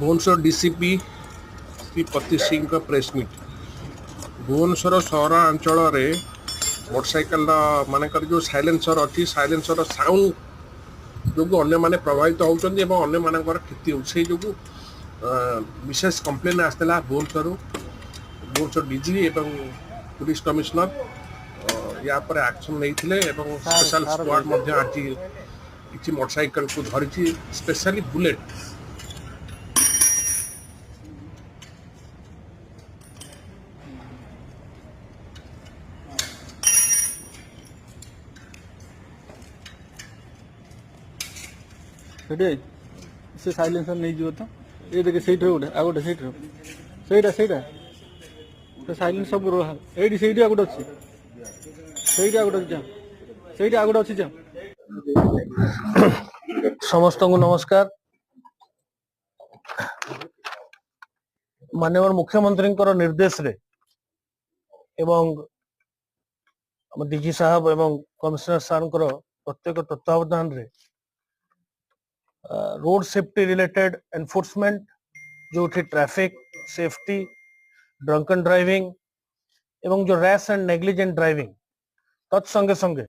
Bhubaneswar DCP P पति सिंह का press meet. Bhubaneswar सहरांचल motorcycle मानकर जो साइलेंसर अच्छी साइलेंसर साउंड जो अन्य माने प्रभावित होती अन्य मानकर क्षति हो विशेष कंप्लेन आसला भुवनेश्वर डीजी एवं पुलिस कमिश्नर या पर एक्शन नहीं स्पेशल स्क्वाड आज किसी मोटरसाइकेल को धरी स्पेशली बुलेट से साइलेंसर नहीं जीव तो ये देखे सीट रे गोटे आ गोटे सीट रे सेटा सेटा तो साइलेंस सब रो एडी सेठी आ गोटे अछि सेठी आ गोटे जा सेठी आ गोटे अछि जा। समस्त को नमस्कार। माननीय मुख्यमंत्री निर्देश रे एवं डीजी साहब एवं कमिश्नर सार प्रत्येक तत्वावधान रे रोड सेफ्टी रिलेटेड एनफोर्समेंट जो ट्रैफिक सेफ्टी ड्रंकन ड्राइविंग एवं जो रैश एंड नेग्लिजेंट ड्राइविंग तत्संगे संगे